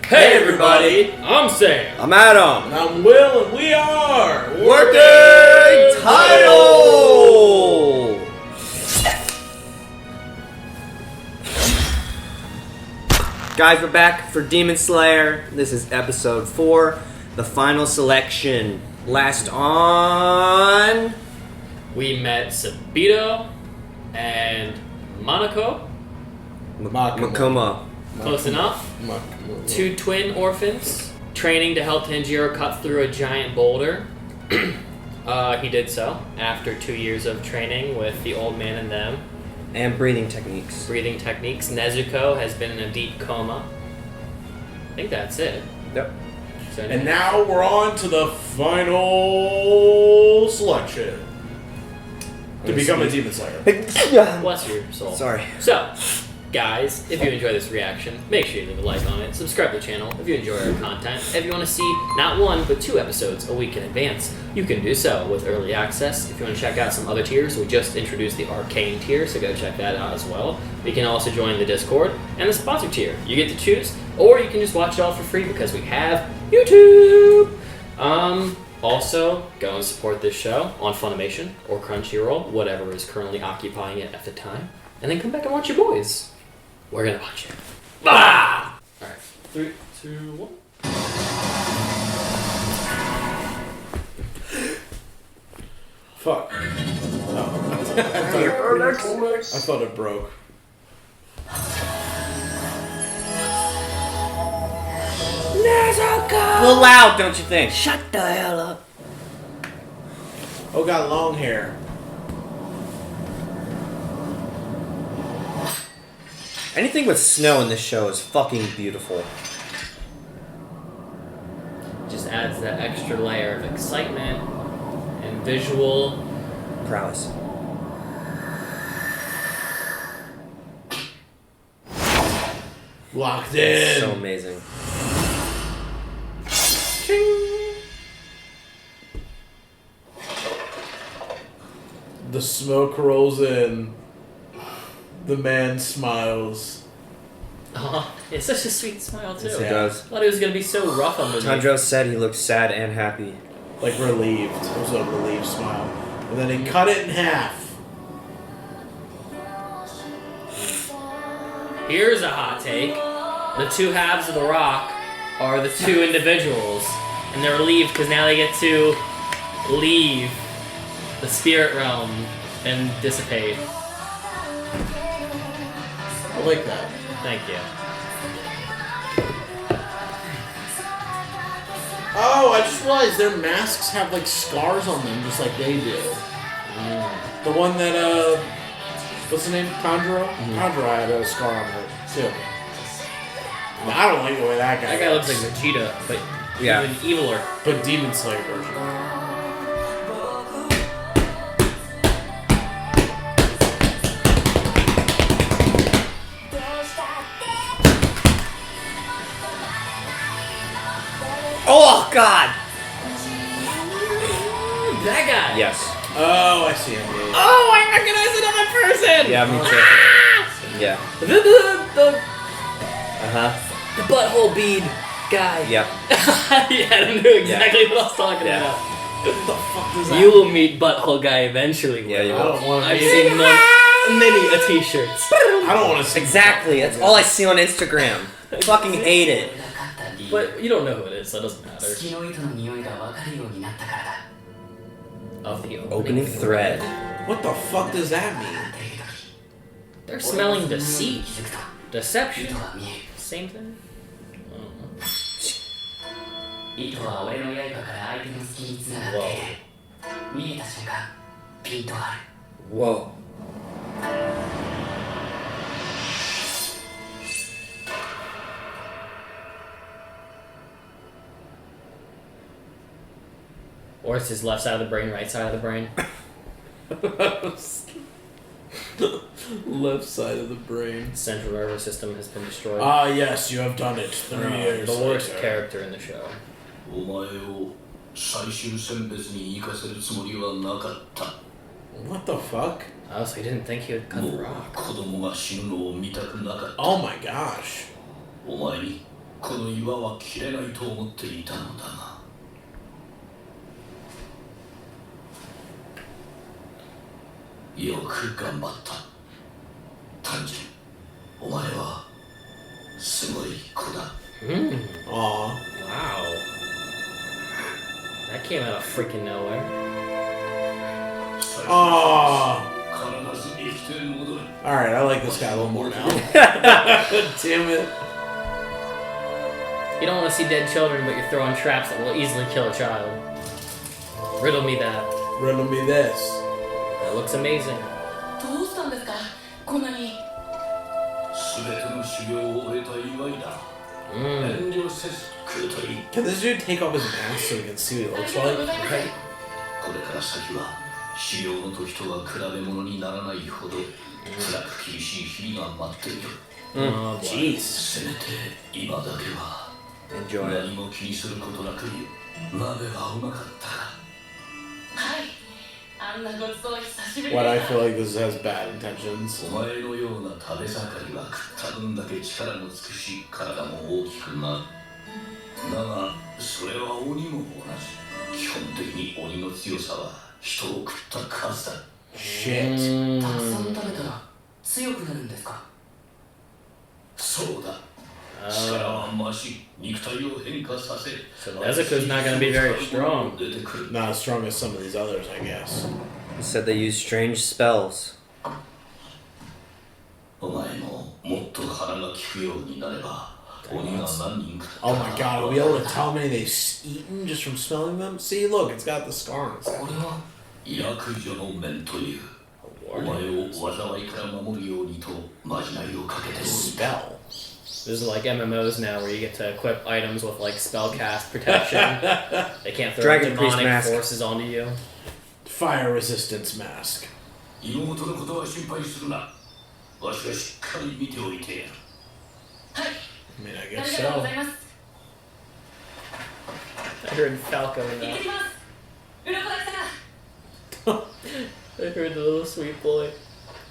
Hey everybody, I'm Sam. I'm Adam. And I'm Will, and we are Working Title! Guys, we're back for Demon Slayer. This is episode 4, the final selection. Last on... We met Sabito and Monaco. Makoma. Close enough. Two twin orphans training to help Tanjiro cut through a giant boulder. He did so after 2 years of training with the old man and them. And breathing techniques. Nezuko has been in a deep coma. I think that's it. Yep. And now we're on to the final selection to become a Demon Slayer. Bless your soul. Sorry. So, guys, if you enjoy this reaction, make sure you leave a like on it, subscribe to the channel if you enjoy our content. If you want to see not 1 but 2 episodes a week in advance, you can do so with early access. If you want to check out some other tiers, we just introduced the Arcane tier, so go check that out as well. You can also join the Discord and the sponsor tier. You get to choose, or you can just watch it all for free because we have YouTube. Also, go and support this show on Funimation or Crunchyroll, whatever is currently occupying it at the time. And then come back and watch your boys. We're gonna watch it. Ah! Alright. 3, 2, 1. Fuck. No. I thought it broke. Nezuko! A little loud, don't you think? Shut the hell up. Oh, got long hair. Anything with snow in this show is fucking beautiful. Just adds that extra layer of excitement and visual Prowess. Locked in. So amazing. The smoke rolls in. The man smiles. Oh, it's such a sweet smile too. Yes, it does. I thought he was gonna be so rough underneath. Tanjiro said he looked sad and happy. Like relieved. It was a relieved smile. And then he cut it in half. Here's a hot take. The 2 halves of the rock are the 2 individuals. And they're relieved because now they get to leave the spirit realm and dissipate. I like that. Thank you. Oh, I just realized their masks have like scars on them just like they do. The one that, what's the name? Tanjiro? Tanjiro had a scar on it too. I don't like the way that guy That guy looks like Vegeta, but Yeah. even eviler. But Demon Slayer version. Oh, God! That guy! Yes. Oh, I see him. Yeah. Oh, I recognize another person! Yeah, me too. Yeah. The Uh-huh. butthole bead guy. Yep. Yeah, I knew exactly what I was talking Yeah. about. What the fuck does that You will meet butthole guy eventually. Yeah, you I will. don't want to I've be. seen many a t-shirts. I don't want to see. Exactly. That's all I see on Instagram. I fucking hate it. But you don't know who it is, so it doesn't matter. Of the Opening thread. What the fuck does that mean? They're smelling deceit. Deception. Same thing? Whoa. Or it's his left side of the brain, right side of the brain. Left side of the brain. Central nervous system has been destroyed. Ah, yes, you have done it. 3 years. The worst later. character in the show. お前を最終選別に行かせるつもりはなかった。 What the fuck? Oh, so he didn't think he would cut the rock. 子供が死ぬのを見たくなかった。 Oh my gosh. お前にこの岩は切れないと思っていたのだがよく頑張った単純お前はすごい子だ Aw. Wow. That came out of freaking nowhere. Aw. 必ず生きて戻る Alright, I like this guy a little more now. Damn it. You don't want to see dead children, but you're throwing traps that will easily kill a child. Riddle me that. Riddle me this. That looks amazing. どうしたんですかこんなに。全ての修行を終えた祝いだ Mm. 遠慮せず来るといい Can this dude take off his mask so we can see what he looks like? はいこれから先は修行の時とは比べ物にならないほど辛く厳しい日々が待っている Oh, boy. Jeez. せめて今だけは Enjoy it. 何も気にすることなく鍋はうまかったはい。あんなごちそう久しぶり What で I した feel like this has bad intentions. お前のような食べ盛りは食った分だけ力もつくし体も大きくなるだがそれは鬼も同じ基本的に鬼の強さは人を食った数だ Shit. たくさん食べたら強くなるんですかそうだ力は増し肉体を変化させ So Nezuko's not gonna be very strong. 出てくる Not as strong as some of these others, I guess. He said they use strange spells. お前ももっと鼻が利くようになれば鬼が何人か Oh my god, are we able to tell how many they've eaten just from smelling them? See, look, it's got the scar on its head. これは役所の面というお前を災いから守るようにとまじないをかけておいた Spell. This is like MMOs now where you get to equip items with like spell cast protection. They can't throw Dragon Priest demonic mask. forces onto you. Fire resistance mask. 妹のことは心配するなわしがしっかり見ておいてやる はい。 I mean, I あ guess りがとうご so. ざいます。 I heard Falco in 行って that. きます。鱗滝様。 I heard the little sweet boy.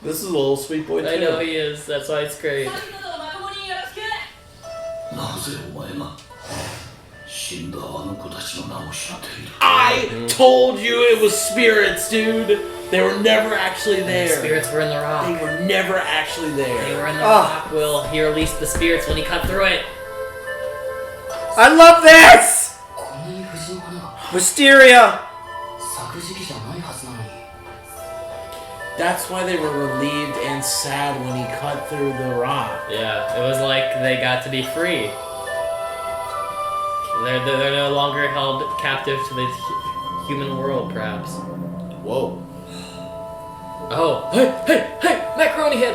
This is a little sweet boy too. I know he is. That's why it's great. 先ほどまともによろしく。なぜお前が死んだあの子たちの名を知っている I told you it was spirits, dude. They were never actually The there. spirits were in the They rock. were never actually They there. were in the Ah. rock, Will. He released the spirits when he cut through it. I love this! こんなに藤の花が Wisteria! 咲く時期じゃないはずなのに。 That's why they were relieved and sad when he cut through the rock. Yeah, it was like they got to be free. They're no longer held captive to the human world, perhaps. Whoa. Oh, hey, macaroni head!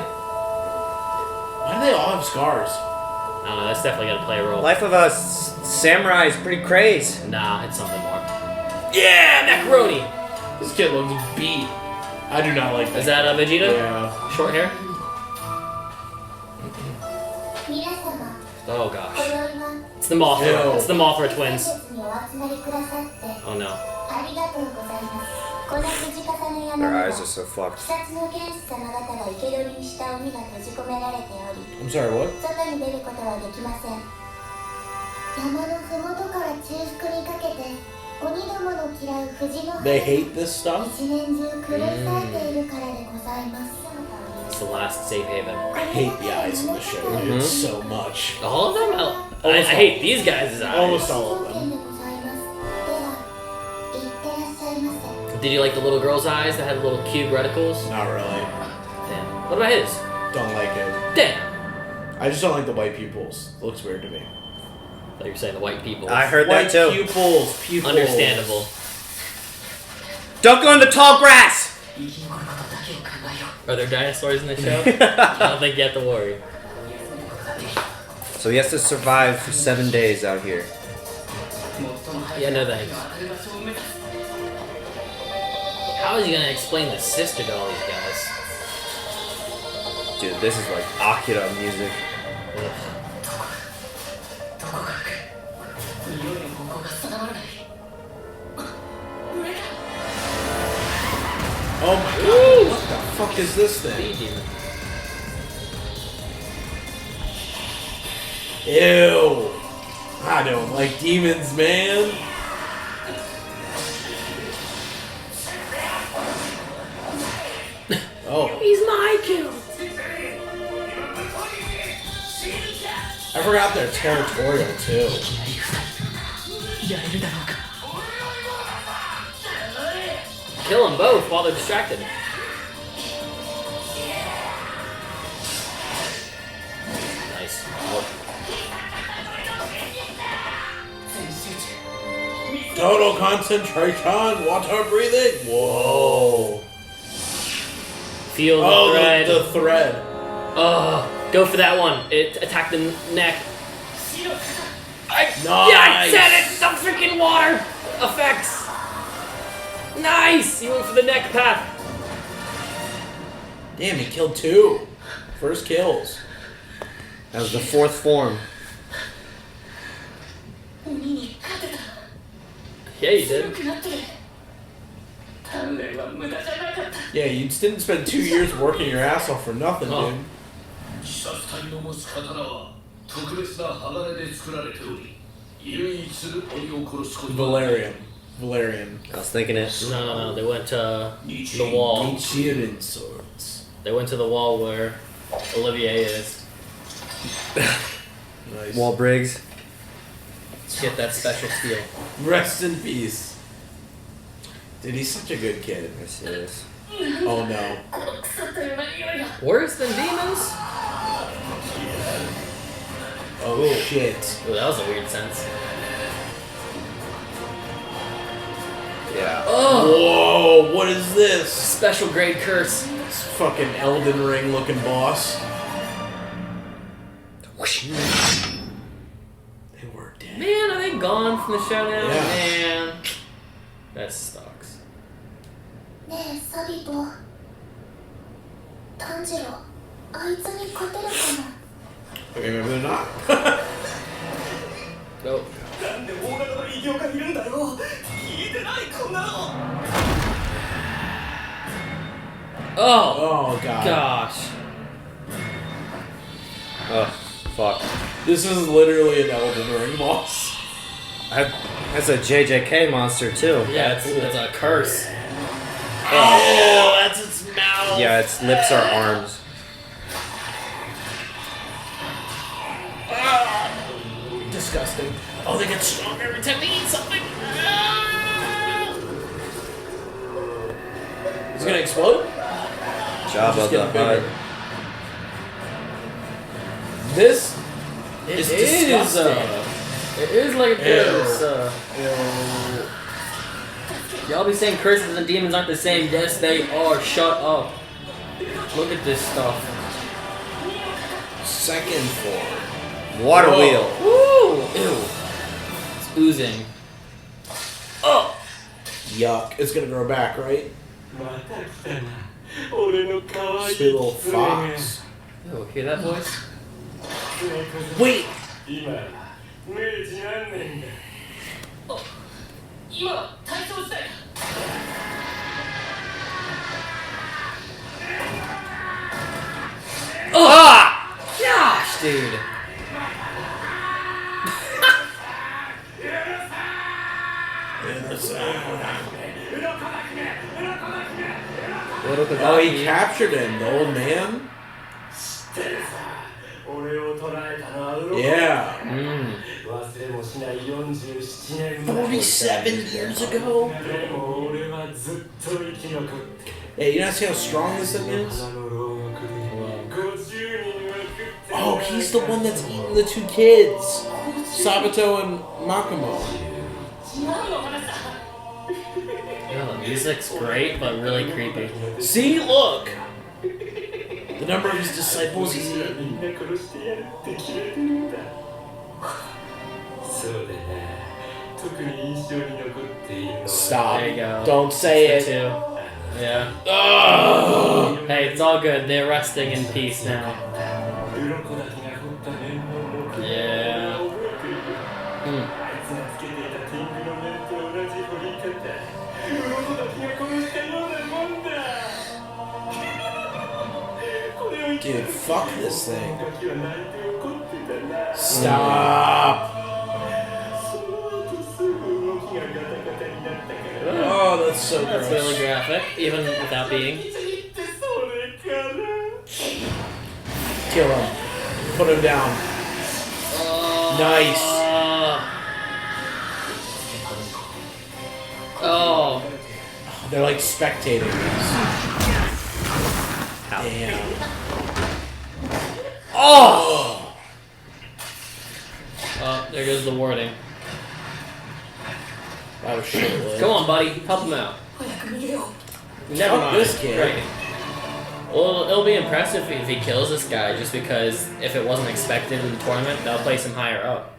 Why do they all have scars? I don't know, that's definitely gonna play a role. Life of a samurai is pretty crazy. Nah, it's something more. Yeah, macaroni! This kid looks beat. I do not like Is that a Vegeta? Yeah. Short hair? 皆様、 Oh 今 gosh. 宵は It's the Mothra. Ew. It's the Mothra 本 twins. 日にお集まりくださって Oh no. ありがとうございます。この藤重ね山 Their には eyes are so 鬼 fucked. 殺の剣士様方が生け捕りにした鬼が閉じ込められており I'm sorry, what? 外に出ることはできません。山のふもとから中腹にかけて鬼どもの嫌う藤の They hate this stuff? 一年中狂い咲いているからでございます。 It's the last safe haven. I hate the eyes in the show, dude, so much. All of them? I hate these guys' Almost eyes. all of 条件 them. でございます。では、行ってらっしゃいませ。 Did you like the little girl's eyes that had little cube reticles? Not really. Damn. What about his? Don't like it. Damn. I just don't like the white pupils. It looks weird to me. I thought you were saying the white people. I heard White that too. pupils. Understandable. Don't go in the tall grass! 生き残ることだけを考えよう。 Are there dinosaurs in the show? I don't think you have to worry. 休むことができる。 So he has to survive for 7 days out here. 最も早 Yeah, い no 光 thanks. の当たる場所を目指す。 How is he gonna explain the sister to all these guys? Dude, this is like Akira music. Ugh. どこから来る？匂いの方向が定まらない。上か。 Oh my god. What the fuck is this thing? Sea demon. Ew. I don't like demons, man. Oh. He's my kill. I forgot they're territorial too. Kill them both while they're distracted. Nice. Total concentration, water breathing. Whoa. Feel the thread. The thread. Oh, go for that one. It attacked the neck. Nice. Yeah, I said it! The freaking water effects! Nice! You went for the neck path. Damn, he killed 2. First kills. That was the 4th form. Yeah, you did. Yeah, you didn't spend 2 years working your ass off for nothing, Oh. dude. 自殺体の持つ刀は特別な鋼で作られており、唯一鬼を殺すことができる。 Valerian. I was thinking it. No. They went to the wall. Nichiren swords. They went to the wall where Olivier is. Nice. Wall Briggs. Get that special steel. Rest in peace. Dude, he's such a good kid. Yes, he is. Oh no. Worse than demons? Oh shit. Ooh, that was a weird sense. Yeah. Oh! Whoa, what is this? Special grade curse. This fucking Elden Ring looking boss. They were dead. Man, are they gone from the show now? Yeah. Man. That sucks. ねえサビと炭治郎あいつに勝てるか Okay, maybe they're not. Nope. なんで大型の異形がいるんだよ。聞いてないこんなの。 Oh! Oh god. Gosh. Oh, fuck. This is literally an Elden Ring boss. That's a JJK monster, too. Yeah, it's a curse. Oh, that's its mouth. Yeah, its lips are arms. Disgusting. Oh, they get stronger every time they eat something. Is it gonna explode? Job Just of the get bigger. HUD. This It is is, disgusting. it is like a curse. Ew. Y'all be saying curses and demons aren't the same. Yes, they are. Shut up. Look at this stuff. Second form. Water Whoa. wheel. Woo! Ew. It's oozing. Oh! Yuck. It's gonna grow back, right? また来たな。俺の可愛い Sweet little fox. Ew, hear that voice? Wait! 今明治何年だ。今は大正時代だ。 Ah! Gosh, dude. Oh, he captured him, the old man? 知ってるさ。俺を捕らえたのは鱗。 Yeah. 忘れもしない47年前。 47 years ago? でも俺はずっと生き残って。 Hey, you not see how strong this thing is? Oh, he's the one that's eating the 2 kids. Sabato and Makomo. Yeah, the music's great, but really creepy. See, look! The number of his disciples he's eaten. Stop. There you go. Don't say The it. two. Yeah. Ugh. Hey, it's all good. They're resting in peace now. Yeah. Dude, fuck this thing. Stop. so That's gross. really graphic, even without being. Kill him. Put him down. Nice. Oh. They're like spectating this. Damn. Oh! Oh, there goes the warding. That was shit. Come on, buddy. Help him out. 早く逃げよう Never Fuck mind. this kid. Right. Well, it'll be impressive if he kills this guy, just because if it wasn't expected in the tournament, they'll place him higher up.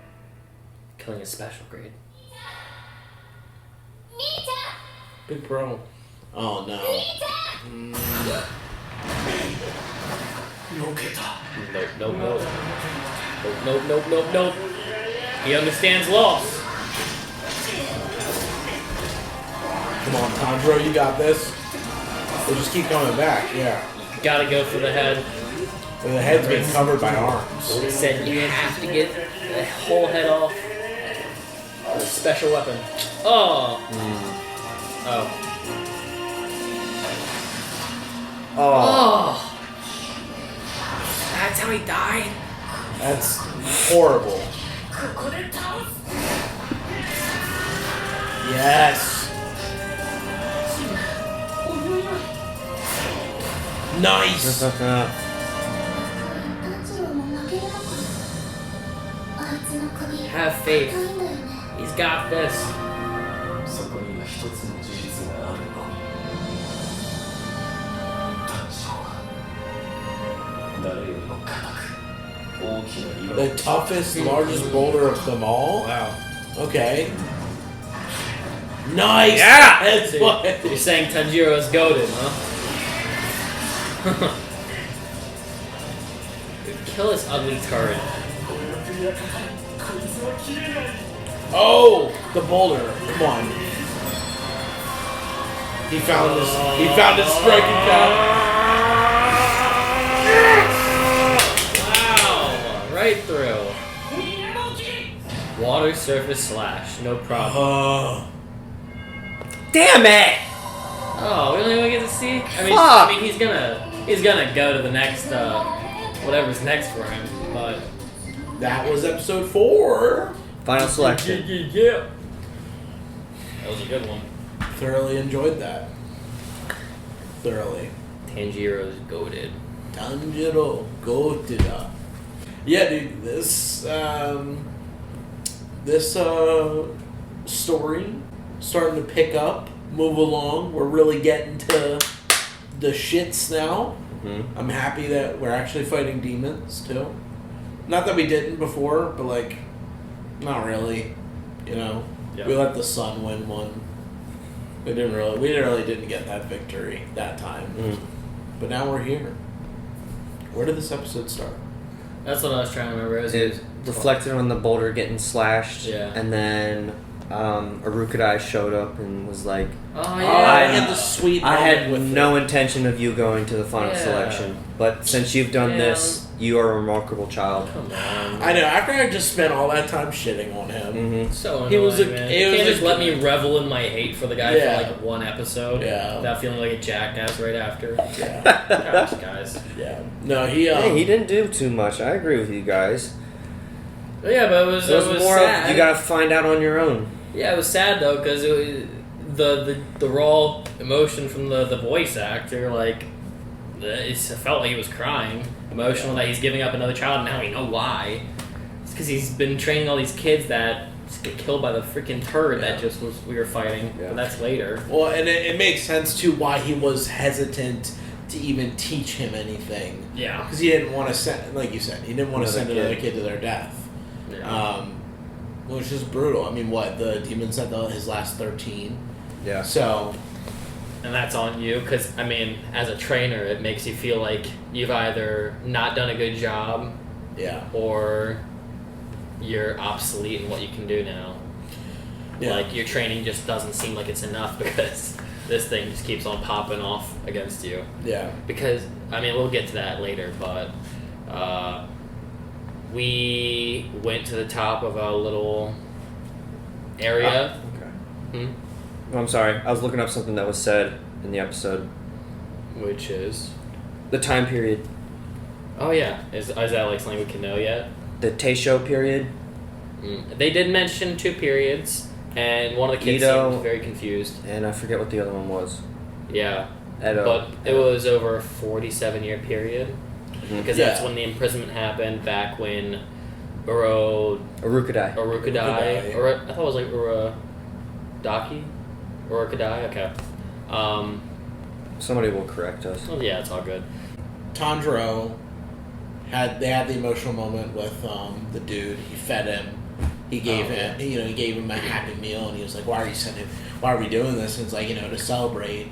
Killing a special grade. Big pro. Oh no. 避けた Nope, nope, nope. Nope, nope, nope, nope, nope. He understands loss. Come on, Tanjiro, you got this. We'll just keep coming back, yeah. Gotta go for the head. And the head's being covered by arms. He said you have to get the whole head off. A special weapon. Oh. Oh. Oh. Oh. That's how he died. That's horrible. ここで倒す Yes. Nice. 達郎も負けるのかな。あいつの首 Have faith. 硬いんだよね。 He's got this. そこには一つの事実があるの単勝は誰よりも固く大きな岩 The toughest, largest boulder of them all? Wow. Okay. Nice! Yeah! That's what. You're saying Tanjiro is goated, huh? Kill this ugly turret. Oh! The boulder. Come on. He found his striking power. Wow! Right through. Water surface slash, no problem. Damn it! Oh, we don't even get to see. Fuck. I mean, he's gonna go to the next, whatever's next for him. But That was episode 4. Final selection. Yeah. That was a good one. Thoroughly enjoyed that. Thoroughly. Tanjiro's goated. Tanjiro Gotida. Yeah, dude, this story starting to pick up, move along. We're really getting to the shits now. Mm-hmm. I'm happy that we're actually fighting demons too. Not that we didn't before, but like, not really. You know, Yeah. we let the sun win one. We really didn't get that victory that time. Mm. But now we're here. Where did this episode start? That's what I was trying to remember. It reflected on the boulder getting slashed, Yeah. and then Arukadai showed up and was like, Oh Oh, yeah. I had the sweet. I had moment with no it. intention of you going to the final Yeah. selection, but since you've done Yeah. this, you are a remarkable child. Come on. I know. After I just spent all that time shitting on him. Mm-hmm. So annoying, He was a- man. he You was can't a just let good- me revel in my hate for the guy Yeah. for like one episode. Yeah. Without feeling like a jackass right after. Yeah, Gosh, guys. yeah. No, he. Hey, he didn't do too much. I agree with you guys. But yeah, but it was more sad. of you gotta find out on your own. Yeah, it was sad though because the raw emotion from the voice actor, like it felt like he was crying, emotional that he's giving up another child. And now we know why. It's because he's been training all these kids that just get killed by the freaking turret that just was we were fighting. Yeah. But that's later. Well, and it makes sense too why he was hesitant to even teach him anything. Yeah. Because he didn't want to send, like you said, he didn't want to Another send another kid. kid to their death. Yeah. Which is brutal. I mean, what the demon sent his last 13. Yeah. So And that's on you, because, I mean, as a trainer, it makes you feel like you've either not done a good job yeah, or you're obsolete in what you can do now. yeah. Like, your training just doesn't seem like it's enough because this thing just keeps on popping off against you. Yeah. Because, I mean, we'll get to that later, but we went to the top of a little area. Okay. Hmm? Oh, I'm sorry. I was looking up something that was said in the episode. Which is? The time period. Oh yeah, is that like something we can know yet? The Teisho period. They did mention 2 periods, and one of the kids Edo, seemed very confused. And I forget what the other one was. Yeah, Edo. but it was over a 47-year period, because that's when the imprisonment happened, back when Urukadai. Urukadai, or I thought it was like Urodaki? Urukadai? Okay. Somebody will correct us. Well, yeah, it's all good. Tanjiro had the emotional moment with the dude. He fed him. He gave him, he gave him a Happy Meal, and he was like, "Why are we doing this?" And it's like, to celebrate.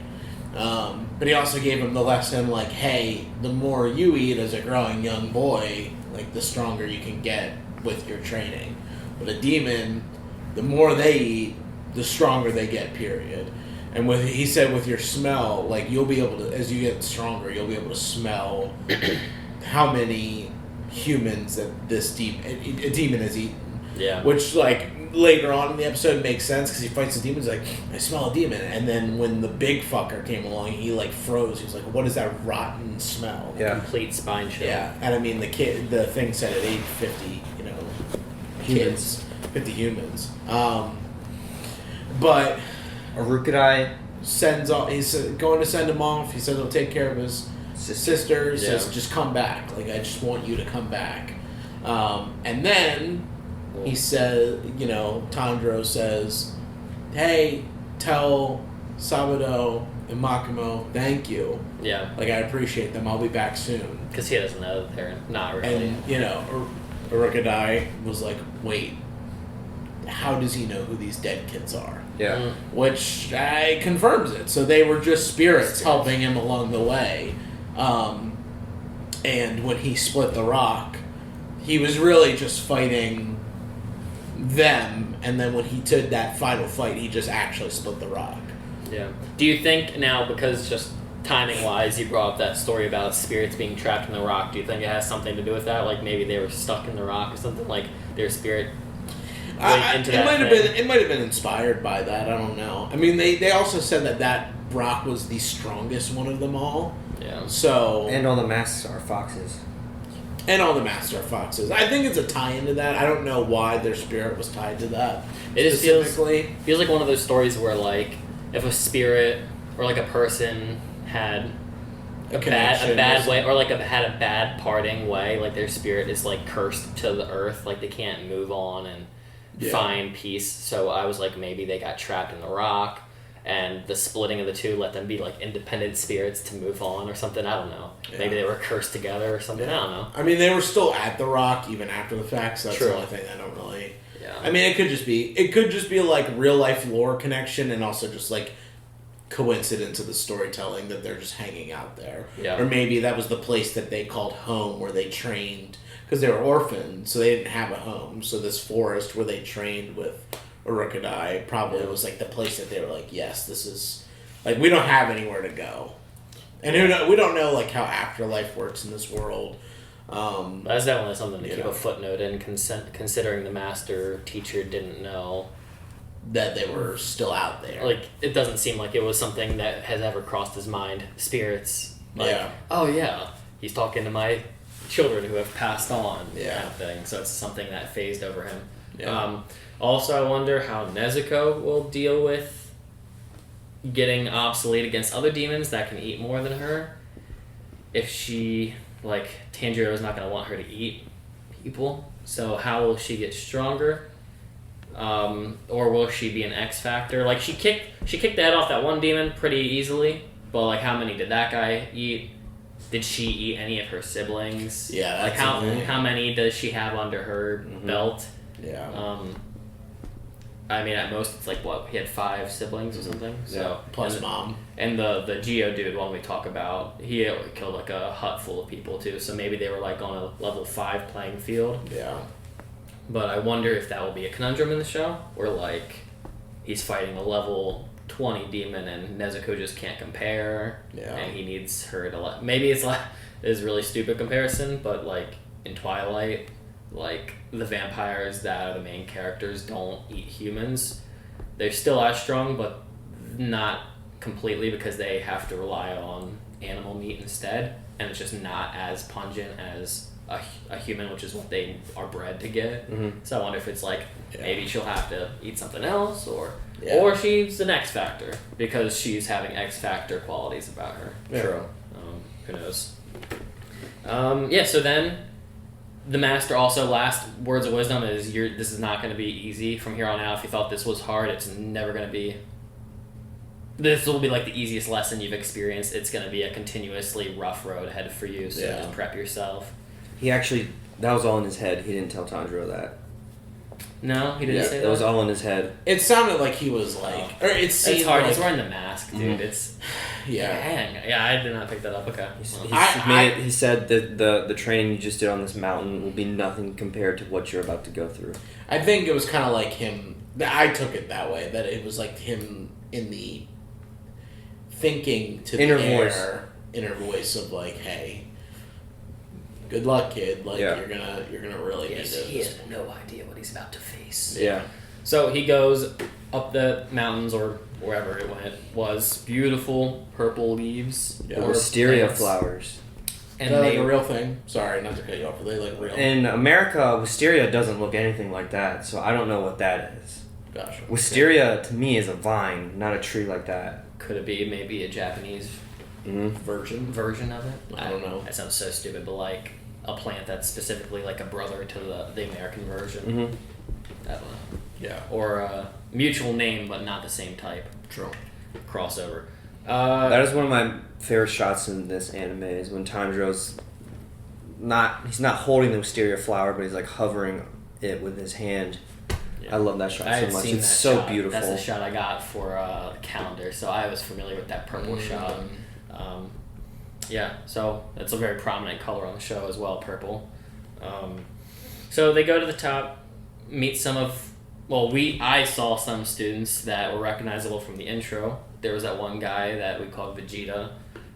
But he also gave him the lesson, like, hey, the more you eat as a growing young boy, like, the stronger you can get with your training. But a demon, the more they eat, the stronger they get, period. And he said with your smell, like, you'll be able to, as you get stronger, you'll be able to smell how many humans that a demon has eaten. Yeah. Which, like, later on in the episode makes sense because he fights the demons, like, I smell a demon. And then when the big fucker came along, he, like, froze. He was like, what is that rotten smell? Yeah. Complete spine chill. Yeah. And I mean, the thing said it ate 50, kids. 50 humans. But Urukadai sends off. He's going to send him off. He says he'll take care of his sister. He says, just come back. Like, I just want you to come back. And then he says, Tanjiro says, hey, tell Sabado and Makimo thank you. Yeah. Like, I appreciate them. I'll be back soon. Because he doesn't know that they're not really. And, Urukadai was like, wait, how does he know who these dead kids are? Yeah. Which confirms it. So they were just spirits helping him along the way. And when he split the rock, he was really just fighting them. And then when he did that final fight, he just actually split the rock. Yeah. Do you think now, because just timing-wise, you brought up that story about spirits being trapped in the rock, do you think it has something to do with that? Like maybe they were stuck in the rock or something, like their spirit went into that It might have been inspired by that. I don't know. I mean, they also said that rock was the strongest one of them all. Yeah. So And all the masks are foxes. And all the Master Foxes. I think it's a tie into that. I don't know why their spirit was tied to that. It just feels like one of those stories where, like, if a spirit or like a person had a bad way, or like had a bad parting way, like their spirit is like cursed to the earth, like they can't move on and find peace. So I was like, maybe they got trapped in the rock, and the splitting of the two let them be like independent spirits to move on or something. I don't know. Yeah. Maybe they were cursed together or something. I don't know. I mean, they were still at the rock even after the fact, so that's True. the only thing I don't really... Yeah. I mean, it could just be like real life lore connection, and also just like coincidence of the storytelling that they're just hanging out there. Yeah. Or maybe that was the place that they called home, where they trained, because they were orphans, so they didn't have a home. So this forest where they trained with Urukadai probably was like the place that they were like, yes, this is, like, we don't have anywhere to go. And we don't know like how afterlife works in this world. That's definitely something to keep a footnote in, considering the master teacher didn't know that they were still out there. Like, it doesn't seem like it was something that has ever crossed his mind. Spirits. Like, oh yeah, he's talking to my children who have passed on, kind of thing. So it's something that phased over him. Yeah. Also, I wonder how Nezuko will deal with getting obsolete against other demons that can eat more than her. If she, like, Tanjiro is not going to want her to eat people. So how will she get stronger? Or will she be an X factor? Like, she kicked the head off that one demon pretty easily, but like, how many did that guy eat? Did she eat any of her siblings? Yeah. Like, how many does she have under her belt? Yeah. I mean, at most it's like, what, he had 5 siblings or something. So plus mom. And the Geo dude, one we talk about, he killed like a hut full of people too. So maybe they were like on a level 5 playing field. Yeah. But I wonder if that will be a conundrum in the show, or like he's fighting a level 20 demon and Nezuko just can't compare. Yeah. And he needs her to maybe it's like is a really stupid comparison, but like in Twilight, like the vampires that are the main characters don't eat humans. They're still as strong, but not completely because they have to rely on animal meat instead, and it's just not as pungent as a human, which is what they are bred to get. So I wonder if it's like maybe she'll have to eat something else, or she's an X Factor because she's having X Factor qualities about her. True. Who knows? So then the master also, last words of wisdom is this is not going to be easy from here on out. If you thought this was hard, it's never going to be. This will be like the easiest lesson you've experienced. It's going to be a continuously rough road ahead for you, so just prep yourself. He actually, that was all in his head. He didn't tell Tanjiro that. No, he didn't say that? That was all in his head. It sounded like he was like... Or it seemed it's hard. like... He's wearing the mask, dude. It's... Yeah. Yeah, I did not pick that up. Okay. He said that the training you just did on this mountain will be nothing compared to what you're about to go through. I think it was kind of like him... I took it that way, that it was like him in the... thinking to inner voice of like, hey... Good luck, kid. Like you're gonna really need to. He has no idea what he's about to face. Yeah. So he goes up the mountains or wherever it was beautiful purple leaves. Yeah. Wisteria flowers. And they like a real thing. Sorry, not to cut you off, but they like real. In America, wisteria doesn't look anything like that, so I don't know what that is. Gotcha. Wisteria to me is a vine, not a tree like that. Could it be maybe a Japanese version of it? I don't know. That sounds so stupid, but like a plant that's specifically like a brother to the American version. I don't know. Yeah. Or a mutual name, but not the same type. True. Crossover. That is one of my favorite shots in this anime is when Tanjiro's he's not holding the wisteria flower, but he's like hovering it with his hand. Yeah. I love that shot so much. It's so beautiful. That's the shot I got for the calendar, so I was familiar with that purple shot. So it's a very prominent color on the show as well, purple. So they go to the top, meet some of... I saw some students that were recognizable from the intro. There was that one guy that we called Vegeta.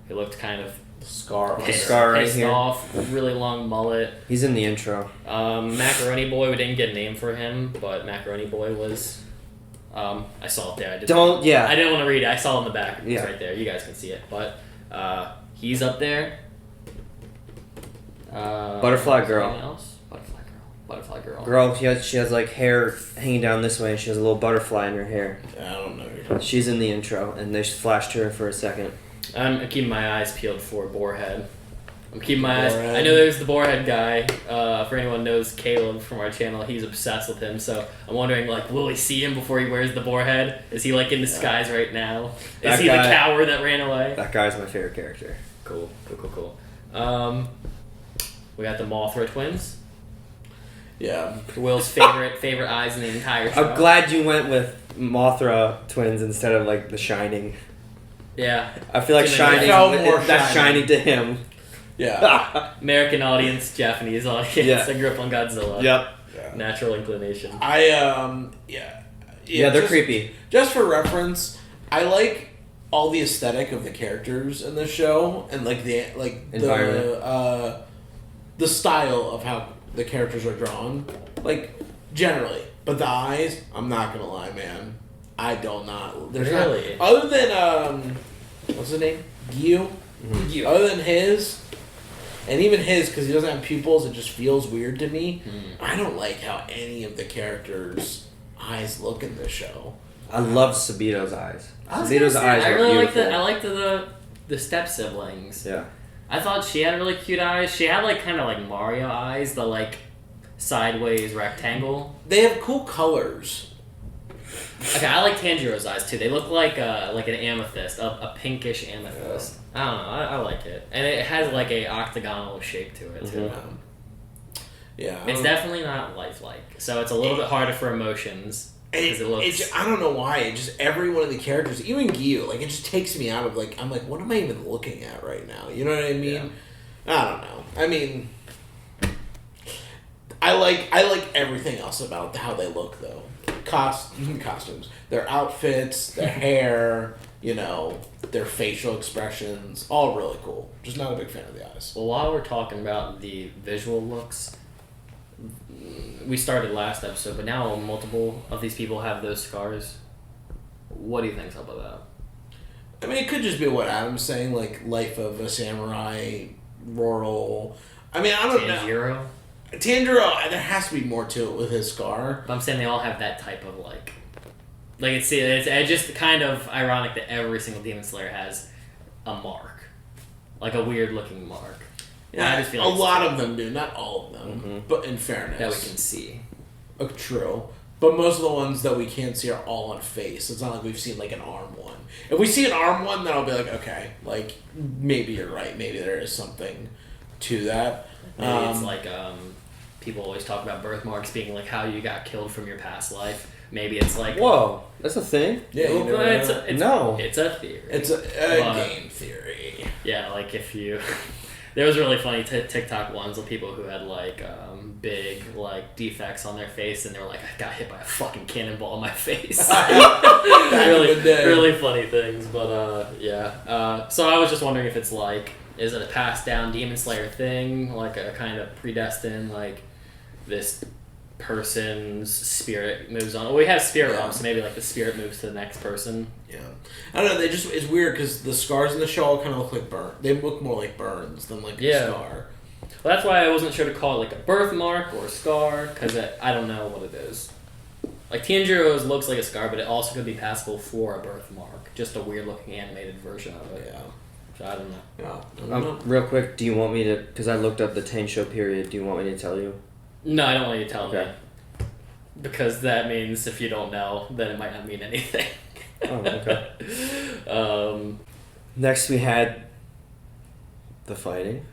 He looked kind of... scar right pissed here. off, really long mullet. He's in the intro. Macaroni Boy, we didn't get a name for him, but Macaroni Boy was... I saw it there. I didn't want to read it. I saw it in the back. It's right there. You guys can see it. But he's up there. Butterfly Girl. Anything else? Butterfly Girl. Girl, she has like hair hanging down this way, and she has a little butterfly in her hair. I don't know. She's in the intro, and they flashed her for a second. I'm keeping my eyes peeled for Boarhead. I'm keeping my eyes... I know there's the Boarhead guy. For anyone who knows Caleb from our channel, he's obsessed with him. So I'm wondering, like, will we see him before he wears the Boarhead? Is he, like, in disguise right now? Is he the coward that ran away? That guy's my favorite character. Cool. We got the Mothra twins. Yeah. Will's favorite eyes in the entire show. I'm glad you went with Mothra twins instead of, like, The Shining. Yeah. I feel like Shining, that's Shining to him. Yeah. American audience, Japanese audience. Yeah. I grew up on Godzilla. Yep. Yeah. Natural inclination. Yeah, they're creepy. Just for reference, I like all the aesthetic of the characters in the show and like the environment, the style of how the characters are drawn, like generally. But the eyes, I'm not gonna lie, man. I don't not. There's really not, other than what's his name? Gyu. Mm-hmm. Other than his. And even his, because he doesn't have pupils, it just feels weird to me. I don't like how any of the characters' eyes look in this show. I love Sabito's eyes. Sabito's eyes I are really beautiful. like the step siblings. Yeah. I thought she had really cute eyes. She had like kind of like Mario eyes, the like sideways rectangle. They have cool colors. Okay, I like Tanjiro's eyes too. They look like an amethyst, a pinkish amethyst. I don't know. I like it, and it has like a octagonal shape to it too. Yeah, it's definitely not lifelike, so it's a little bit harder for emotions. Because it looks. I don't know why. It just every one of the characters, even Gyu, like it just takes me out of like I'm like, what am I even looking at right now? You know what I mean? Yeah. I don't know. I mean, I like everything else about how they look though. Costumes, their outfits, their hair, their facial expressions, all really cool. Just not a big fan of the eyes. Well, while we're talking about the visual looks, we started last episode, but now multiple of these people have those scars. What do you think's up with that? I mean, it could just be what Adam's saying, like life of a samurai, rural. I mean, I don't know. Tanjiro. Tanjiro, there has to be more to it with his scar. But I'm saying they all have that type of like it's just kind of ironic that every single Demon Slayer has a mark, like a weird looking mark. Yeah, I just feel like a lot of them do, not all of them. Mm-hmm. But in fairness, that we can see. True. But most of the ones that we can't see are all on face. It's not like we've seen like an arm one. If we see an arm one, then I'll be like, okay, like maybe you're right. Maybe there is something to that. Maybe it's like people always talk about birthmarks being like how you got killed from your past life. Maybe it's like Whoa, that's a thing? Yeah, you know, it's a theory. It's a game theory. Yeah, like if you there was really funny TikTok ones of people who had like big like defects on their face and they were like, I got hit by a fucking cannonball in my face. really funny things, but so I was just wondering if it's like, is it a passed down Demon Slayer thing, like a kind of predestined, like this person's spirit moves on. Well, we have spirit realm, so maybe like the spirit moves to the next person. Yeah, I don't know. It's weird because the scars in the show all kind of look like burn. They look more like burns than like a scar. Well, that's why I wasn't sure to call it like a birthmark or a scar, because I don't know what it is. Like Tanjiro's looks like a scar, but it also could be passable for a birthmark. Just a weird looking animated version of it. Yeah. So I don't know. Yeah. I don't know. Real quick, do you want me to? Because I looked up the Tensho period. Do you want me to tell you? No, I don't want you to tell Okay. me. Because that means if you don't know, then it might not mean anything. Oh, okay. Next, we had the fighting.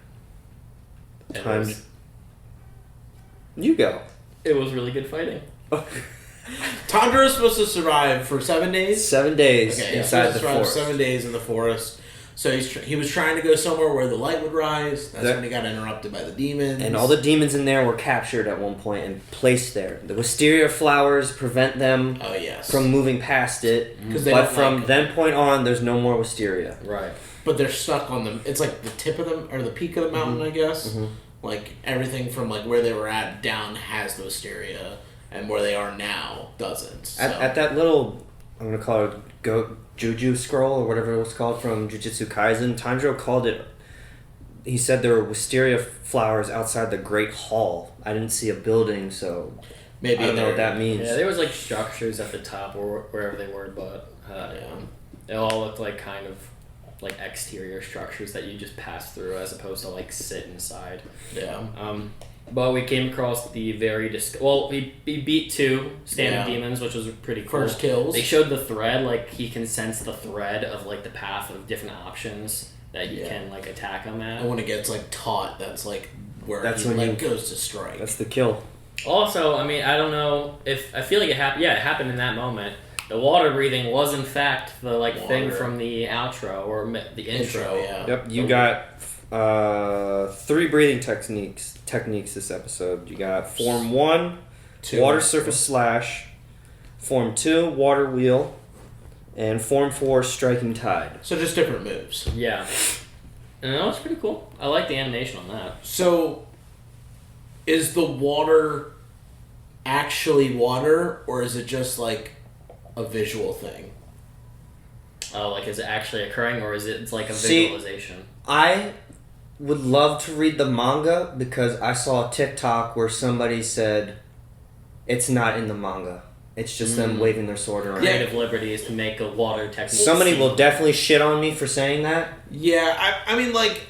You go. It was really good fighting. Tanjiro is supposed to survive for 7 days. 7 days Okay, inside the forest. 7 days in the forest. So he was trying to go somewhere where the light would rise. That's when he got interrupted by the demons. And all the demons in there were captured at one point and placed there. The wisteria flowers prevent them from moving past it. But from then point on, there's no more wisteria. Right. But they're stuck on them. It's like the tip of them, or the peak of the mountain, I guess. Mm-hmm. Like everything from like where they were at down has the wisteria, and where they are now doesn't. So. At that little, I'm gonna call it Juju scroll or whatever it was called from Jujutsu Kaisen, Tanjiro called it. He said there were wisteria flowers outside the Great Hall. I didn't see a building, so maybe I don't know what that means. Yeah, there was like structures at the top or wherever they were, but they all looked like kind of like exterior structures that you just pass through as opposed to like sit inside. Yeah. But we came across the very we beat 2 standard demons, which was pretty cool. First kills. They showed the thread, like he can sense the thread of like the path of different options that you can like attack him at. And when it gets like taut, that's like where he goes to strike. That's the kill. Also, I mean, I don't know if I feel like it happened. Yeah, it happened in that moment. The water breathing was in fact the thing from the outro or the intro. Yeah. Yep, you got 3 breathing techniques this episode. You got Form 1, Water Surface Slash, Form 2, Water Wheel, and Form 4, Striking Tide. So just different moves. Yeah. And that was pretty cool. I like the animation on that. So is the water actually water, or is it just like a visual thing? Oh, like is it actually occurring, or is it like a visualization? I would love to read the manga because I saw a TikTok where somebody said it's not in the manga. It's just them waving their sword around. Creative liberties to make a water technique. Somebody will definitely shit on me for saying that. Yeah, I mean, like,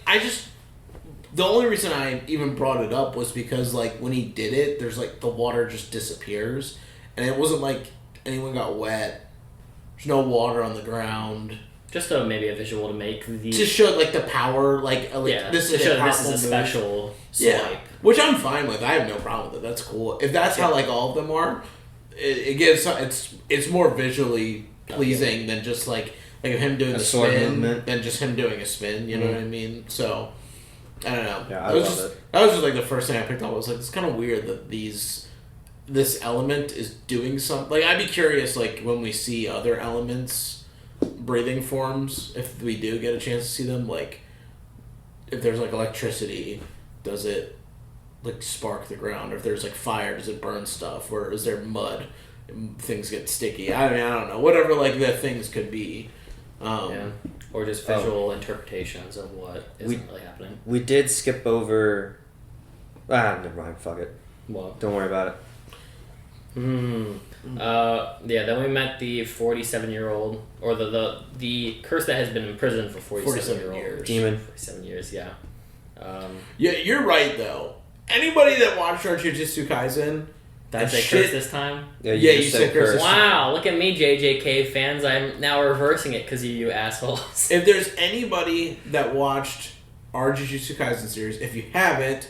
the only reason I even brought it up was because, like, when he did it, there's, like, the water just disappears. And it wasn't like anyone got wet. There's no water on the ground. Just maybe a visual to make the... To show, like, the power, this is a special swipe. Yeah, which I'm fine with. I have no problem with it. That's cool. If that's how, like, all of them are, it gives... It's more visually pleasing than just, like him doing a spin, movement. Than just him doing a spin, you know what I mean? So, I don't know. Yeah, I love it. That was just, like, the first thing I picked up. I was like, it's kind of weird that this element is doing something. Like, I'd be curious, like, when we see other elements... breathing forms, if we do get a chance to see them, like if there's like electricity, does it like spark the ground? Or if there's like fire, does it burn stuff? Or is there mud and things get sticky? I mean, I don't know, whatever like the things could be. or just visual interpretations of what isn't really happening. We did skip over. Never mind. Fuck it. What? Don't worry about it. Then we met the 47-year-old, or the curse that has been in prison for 47 years. Demon. 47 years, yeah. Yeah, you're right though. Anybody that watched our Jujutsu Kaisen, That's a shit- curse this time? Yeah, you said curse. Wow, look at me, JJK fans. I'm now reversing it because of you assholes. If there's anybody that watched our Jujutsu Kaisen series, if you haven't,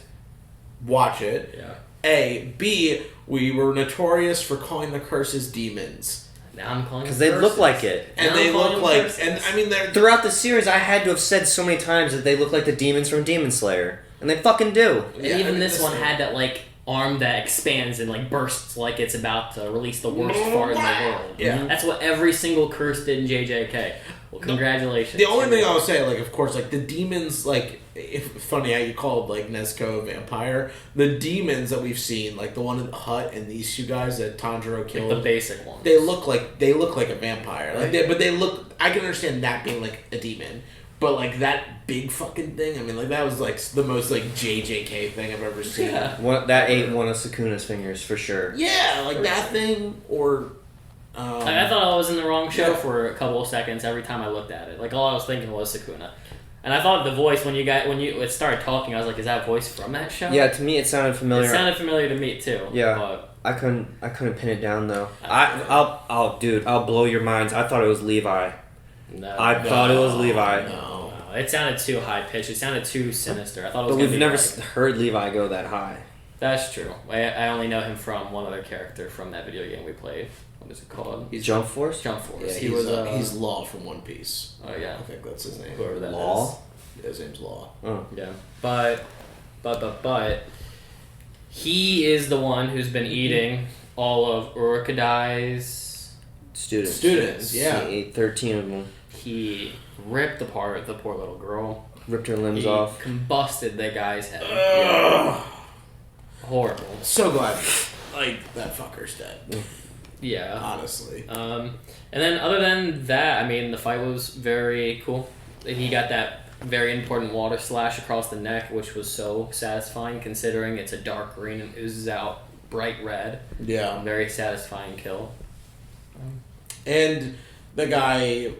watch it. Yeah. A. B. We were notorious for calling the curses demons. Now I'm calling Because them they look curses. like it. And Now they I'm calling look them like... curses. And I mean, they're... Throughout the series, I had to have said so many times that they look like the demons from Demon Slayer. And they fucking do. And Yeah, even I mean, this one thing. had that like arm that expands and like bursts like it's about to release the worst fart in the world. Yeah. That's what every single curse did in JJK. Well, congratulations. The only thing I'll say, like, of course, like, the demons, like, if funny how you called, like, Nezuko a vampire, the demons that we've seen, like, the one in the hut and these two guys that Tanjiro like killed, the basic ones. they look like a vampire. Like, but they look, I can understand that being, like, a demon. But, like, that big fucking thing, I mean, like, that was, like, the most, like, JJK thing I've ever seen. Yeah. That ate one of Sukuna's fingers, for sure. Yeah, like, that thing, or... I thought I was in the wrong show Yeah. for a couple of seconds every time I looked at it. Like all I was thinking was Sukuna, and I thought the voice when it started talking, I was like, "Is that voice from that show?" Yeah, to me it sounded familiar. It sounded familiar to me too. Yeah. but I couldn't pin it down though. I'll blow your minds. I thought it was Levi. no, thought it was Levi. No. no, it sounded too high pitched. It sounded too sinister. I thought it was. But gonna we've be never like- heard Levi go that high. That's true. I only know him from one other character from that video game we played. What is it called? He's Jump Force? Jump Force. Yeah, he was. he's Law from One Piece. Oh yeah. I think that's his name. Whoever that is. Law? Yeah, his name's Law. Oh. Yeah, but he is the one who's been eating all of Urukadai's Students. Yeah. He ate 13 of them. He ripped apart the poor little girl. Ripped her limbs He off. combusted the guy's head. Ugh. Horrible. So glad, like, that fucker's dead. Yeah. Honestly. And then other than that, I mean, the fight was very cool. He got that very important water slash across the neck, which was so satisfying considering it's a dark green and oozes out bright red. Yeah. Very satisfying kill. And the guy,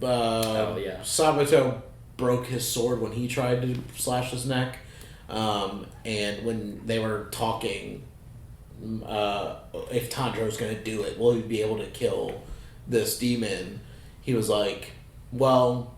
yeah. Sabato broke his sword when he tried to slash his neck. And when they were talking, if Tanjiro's going to do it, will he be able to kill this demon? He was like, well,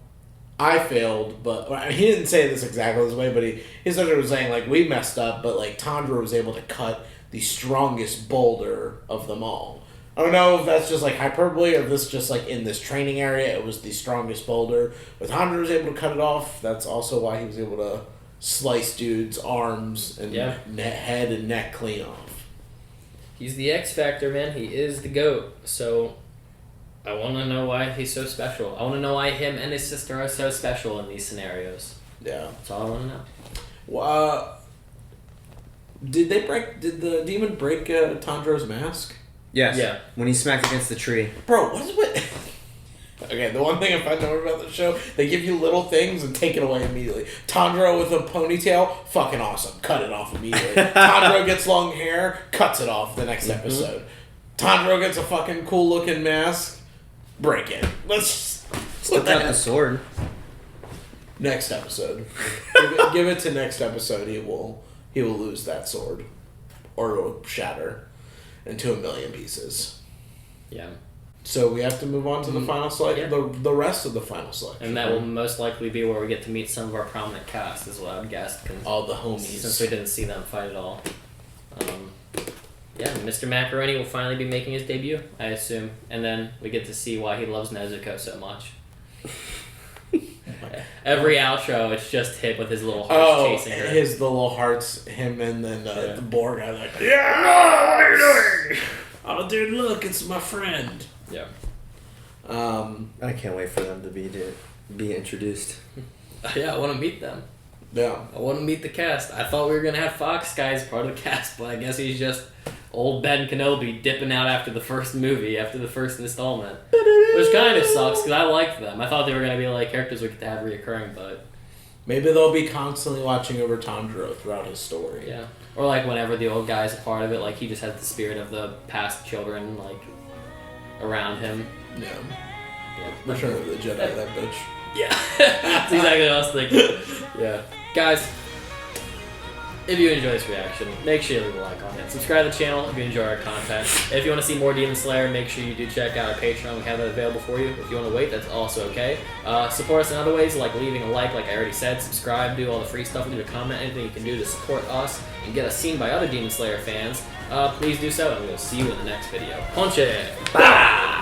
I failed, but I mean, he didn't say this exactly this way, but he started was saying, like, we messed up, but, like, Tanjiro was able to cut the strongest boulder of them all. I don't know if that's just, like, hyperbole, or if this just, like, in this training area, it was the strongest boulder. But Tanjiro was able to cut it off. That's also why he was able to slice dude's arms and head and neck clean off. He's the X Factor, man. He is the GOAT. So I want to know why he's so special. I want to know why him and his sister are so special in these scenarios. Yeah. That's all I want to know. Well, did the demon break Tanjiro's mask? Yes. Yeah. When he smacked against the tree. Bro, what is what? Okay, the one thing I find out about the show, they give you little things and take it away immediately. Tanjiro with a ponytail, fucking awesome. Cut it off immediately. Tanjiro gets long hair, cuts it off the next episode. Tanjiro gets a fucking cool looking mask, break it. Let's Still put got the that sword. next episode. give it to next episode. He will lose that sword, or it will shatter into a million pieces. Yeah. So we have to move on to the final selection, Yeah. the rest of the final selection. And that will most likely be where we get to meet some of our prominent cast, is what I would guess. All the Since we homies. didn't see them fight at all. Yeah, Mr. Macaroni will finally be making his debut, I assume. And then we get to see why he loves Nezuko so much. Every outro, it's just him with his little hearts chasing her. the little hearts, him and then the boar guy, like, Yeah, no, what are you doing? oh dude, look, it's my friend. Yeah. I can't wait for them to be introduced. Yeah, I want to meet them. Yeah. I want to meet the cast. I thought we were going to have Fox guys part of the cast, but I guess he's just old Ben Kenobi dipping out after the first movie, after the first installment. Which kind of sucks, because I liked them. I thought they were going to be like characters we could have reoccurring, but... Maybe they'll be constantly watching over Tanjiro throughout his story. Yeah. Or like whenever the old guy's a part of it, like he just has the spirit of the past children, like, around him. Yeah. Yeah. Return of the Jedi, that bitch. Yeah. That's exactly what I was thinking. Yeah. Guys, if you enjoy this reaction, make sure you leave a like on it. Subscribe to the channel if you enjoy our content. If you want to see more Demon Slayer, make sure you do check out our Patreon. We have that available for you. If you want to wait, that's also okay. Support us in other ways, like leaving a like I already said. Subscribe, do all the free stuff, leave a comment, anything you can do to support us and get us seen by other Demon Slayer fans. Please do so, and we'll see you in the next video. Punch it! Bye!